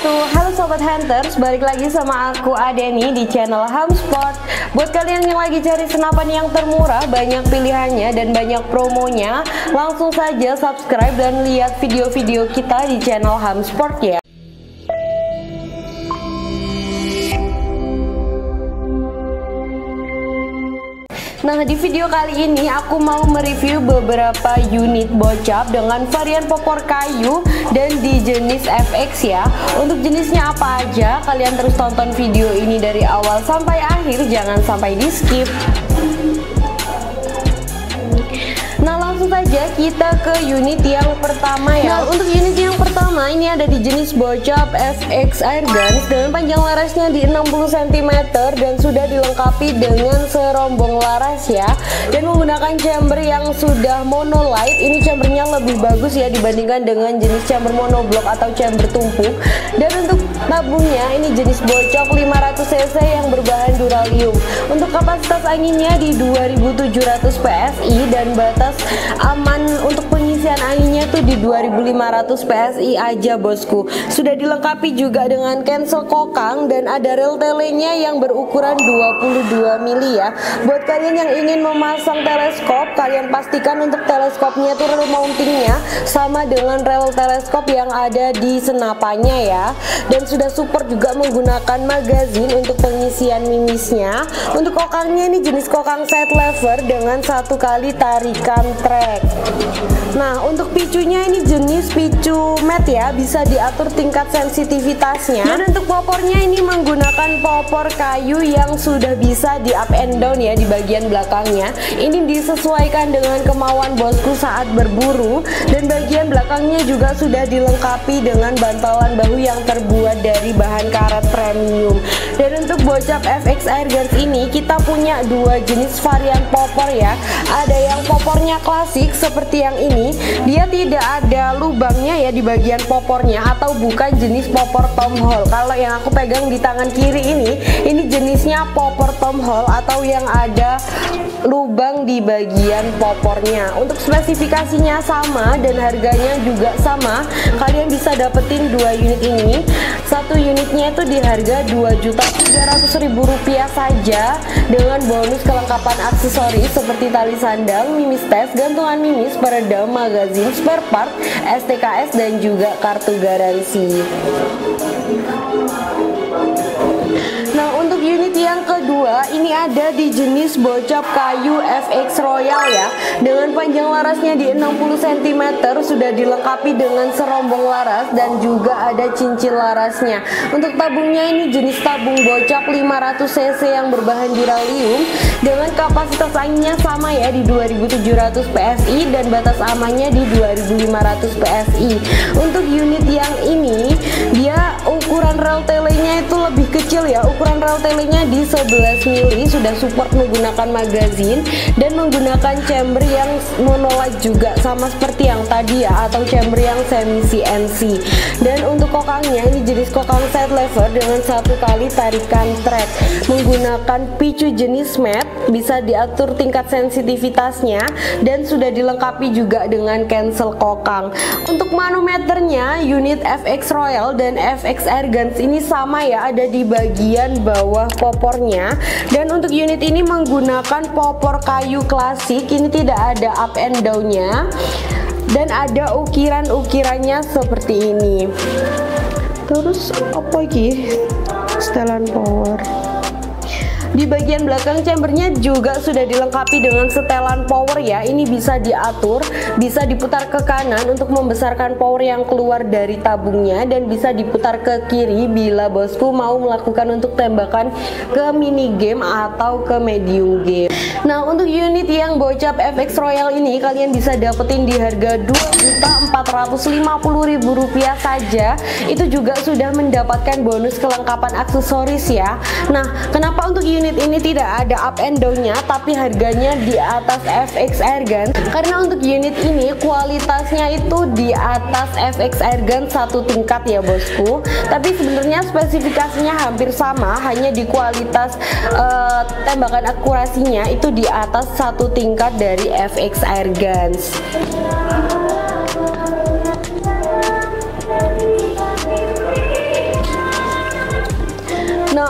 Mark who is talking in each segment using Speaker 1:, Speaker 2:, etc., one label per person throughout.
Speaker 1: wabarakatuh. Halo Sobat Hunters, balik lagi sama aku Adeni di channel Hamsport. Buat kalian yang lagi cari senapan yang termurah, banyak pilihannya dan banyak promonya, langsung saja subscribe dan lihat video-video kita di channel Hamsport ya. Nah, di video kali ini aku mau mereview beberapa unit bocap dengan varian popor kayu dan di jenis FX ya. Untuk jenisnya apa aja, kalian terus tonton video ini dari awal sampai akhir, jangan sampai di skip. Nah, langsung saja kita ke unit yang pertama ya. Nah, untuk unit yang pertama ini ada di jenis bocap FX Airguns dengan panjang larasnya di 60 cm dan sudah dilengkapi dengan serombong laras ya, dan menggunakan chamber yang sudah monolight. Ini chambernya lebih bagus ya dibandingkan dengan jenis chamber monoblock atau chamber tumpuk. Dan untuk tabungnya ini jenis bocap 500 cc yang berbahan duralium. Untuk kapasitas anginnya di 2700 PSI dan batas aman untuk pengisian anginnya tuh di 2500 PSI aja bosku. Sudah dilengkapi juga dengan cancel kokang dan ada rel telenya yang berukuran 22 mili ya. Buat kalian yang ingin memasang teleskop, kalian pastikan untuk teleskopnya tuh rel mountingnya sama dengan rel teleskop yang ada di senapannya ya. Dan sudah support juga menggunakan magazin untuk pengisian mimisnya. Untuk kokangnya ini jenis kokang side lever dengan satu kali tarikan track. Nah, untuk picunya ini jenis picu matte ya, bisa diatur tingkat sensitivitasnya. Dan untuk popornya ini menggunakan popor kayu yang sudah bisa di up and down ya di bagian belakangnya. Ini disesuaikan dengan kemauan bosku saat berburu, dan bagian belakangnya juga sudah dilengkapi dengan bantalan bahu yang terbuat dari bahan karet premium. Dan untuk bocap FX Airguns ini kita punya dua jenis varian popor ya. Ada yang popornya klasik seperti yang ini, dia tidak ada lubangnya ya di bagian popornya, atau bukan jenis popor Tom Hall. Kalau yang aku pegang di tangan kiri ini jenisnya popor Tom Hall atau yang ada lubang di bagian popornya. Untuk spesifikasinya sama dan harganya juga sama. Kalian bisa dapetin dua unit ini. Satu unitnya itu di harga Rp2.300.000 saja dengan bonus kelengkapan aksesoris seperti tali sandang, mimis tes, gantungan mimis, peredam, magazin, spare part, STKS dan juga kartu garansi. Nah, untuk unit yang kedua ini ada di jenis bocap kayu FX Royal ya, dengan panjang larasnya di 60 cm, sudah dilengkapi dengan serombong laras dan juga ada cincin larasnya. Untuk tabungnya ini jenis tabung bocap 500 cc yang berbahan duralium dengan kapasitas anginnya sama ya di 2700 PSI dan batas amannya di 2500 PSI. Untuk unit yang ini dia ukuran rel telenya itu lebih kecil ya. Ukuran rel telenya di 11 mili, sudah support menggunakan magazin dan menggunakan chamber yang monolight juga sama seperti yang tadi ya, atau chamber yang semi CNC. Dan untuk kokangnya ini jenis kokang side lever dengan satu kali tarikan track, menggunakan picu jenis matte, bisa diatur tingkat sensitivitasnya dan sudah dilengkapi juga dengan cancel kokang. Untuk manometernya unit FX Royal dan FX Airguns ini sama ya, ada di bagian bawah popornya. Dan untuk unit ini menggunakan popor kayu klasik, ini tidak ada up and down-nya dan ada ukiran-ukirannya seperti ini. Terus apa lagi? Setelan power. Di bagian belakang chambernya juga sudah dilengkapi dengan setelan power ya. Ini bisa diatur, bisa diputar ke kanan untuk membesarkan power yang keluar dari tabungnya, dan bisa diputar ke kiri bila bosku mau melakukan untuk tembakan ke mini game atau ke medium game. Nah, untuk unit yang bocap FX Royal ini kalian bisa dapetin di harga Rp2.450.000 saja. Itu juga sudah mendapatkan bonus kelengkapan aksesoris ya. Nah, kenapa untuk unit ini tidak ada up and down-nya tapi harganya di atas FX Airguns? Karena untuk unit ini kualitasnya itu di atas FX Airguns satu tingkat ya bosku. Tapi sebenarnya spesifikasinya hampir sama, hanya di kualitas tembakan akurasinya itu di atas satu tingkat dari FX Airguns.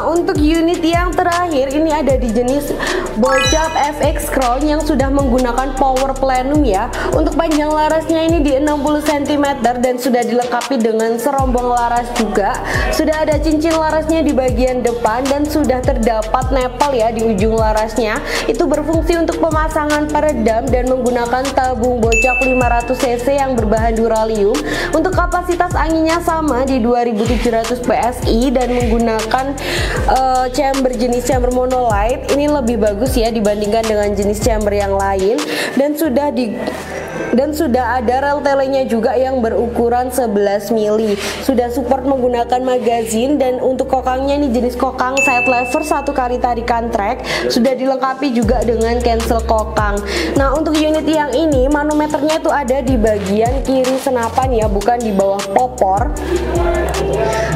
Speaker 1: Nah, untuk unit yang terakhir ini ada di jenis Bocap FX Crown yang sudah menggunakan power plenum ya. Untuk panjang larasnya ini di 60 cm dan sudah dilengkapi dengan serombong laras juga. Sudah ada cincin larasnya di bagian depan dan sudah terdapat nepal ya di ujung larasnya. Itu berfungsi untuk pemasangan peredam dan menggunakan tabung Bocap 500 cc yang berbahan duralium. Untuk kapasitas anginnya sama di 2700 PSI dan menggunakan chamber jenis chamber monolight. Ini lebih bagus ya dibandingkan dengan jenis chamber yang lain, dan sudah ada rel telenya juga yang berukuran 11 mili. Sudah support menggunakan magazin, dan untuk kokangnya ini jenis kokang side lever 1 kali tarikan trek. Sudah dilengkapi juga dengan cancel kokang. Nah, untuk unit yang ini manometernya itu ada di bagian kiri senapan ya, bukan di bawah popor.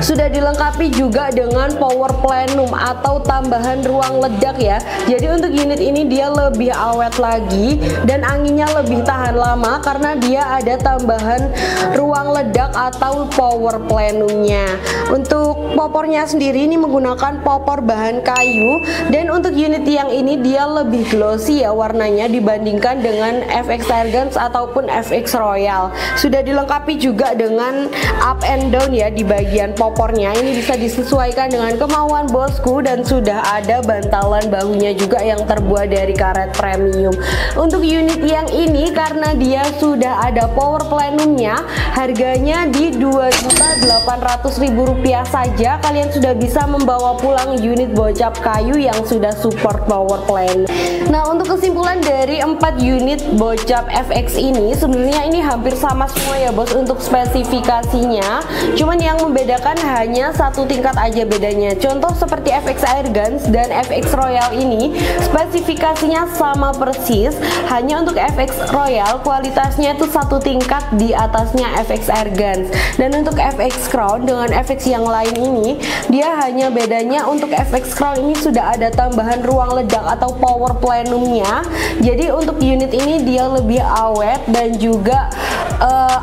Speaker 1: Sudah dilengkapi juga dengan power plenum atau tambahan ruang ledak ya. Jadi untuk unit ini dia lebih awet lagi dan anginnya lebih tahan lama karena dia ada tambahan ruang ledak atau power plenumnya. Untuk popornya sendiri ini menggunakan popor bahan kayu, dan untuk unit yang ini dia lebih glossy ya warnanya dibandingkan dengan FX Airguns ataupun FX Royal. Sudah dilengkapi juga dengan up and down ya di bagian popornya. Ini bisa disesuaikan dengan kemauan bosku, dan sudah ada bantalan bahunya juga yang terbuat dari karet premium. Untuk unit yang ini karena dia sudah ada power plenumnya, harganya di Rp2.800.000 saja. Kalian sudah bisa membawa pulang unit Bocap kayu yang sudah support power plenum. Nah, untuk kesimpulan dari 4 unit Bocap FX ini, sebenarnya ini hampir sama semua ya bos untuk spesifikasinya. Cuman yang membedakan hanya satu tingkat aja bedanya. Contoh seperti FX Airguns dan FX Royal ini spesifikasinya sama persis, hanya untuk FX Royal kualitasnya itu satu tingkat di atasnya FX Airguns. Dan untuk FX Crown dengan FX yang lain ini, dia hanya bedanya untuk FX Crown ini sudah ada tambahan ruang ledak atau power plenumnya. Jadi untuk unit ini dia lebih awet dan juga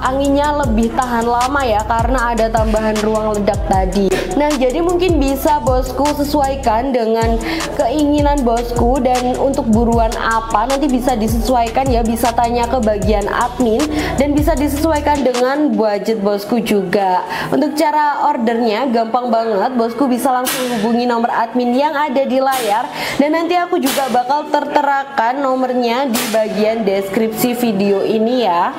Speaker 1: anginnya lebih tahan lama ya karena ada tambahan ruang ledak tadi. Nah, jadi mungkin bisa bosku sesuaikan dengan keinginan bosku, dan untuk buruan apa nanti bisa disesuaikan ya, bisa tanya ke bagian admin dan bisa disesuaikan dengan budget bosku juga. Untuk cara ordernya gampang banget, bosku bisa langsung hubungi nomor admin yang ada di layar, dan nanti aku juga bakal terterakan nomornya di bagian deskripsi video ini ya.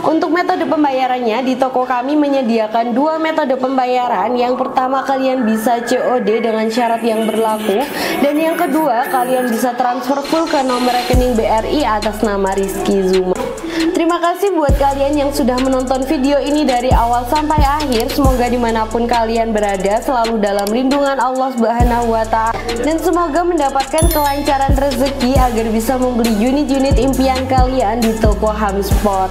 Speaker 1: Untuk metode pembayarannya, di toko kami menyediakan 2 metode pembayaran. Yang pertama kalian bisa COD dengan syarat yang berlaku, dan yang kedua kalian bisa transfer full ke nomor rekening BRI atas nama Rizky Zuma. Terima kasih buat kalian yang sudah menonton video ini dari awal sampai akhir. Semoga dimanapun kalian berada selalu dalam lindungan Allah Subhanahu wa Ta'ala, dan semoga mendapatkan kelancaran rezeki agar bisa membeli unit-unit impian kalian di toko Hamsport.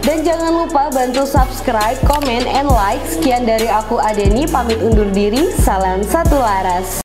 Speaker 1: Dan jangan lupa bantu subscribe, comment, and like. Sekian dari aku Adeni, pamit undur diri. Salam satu laras.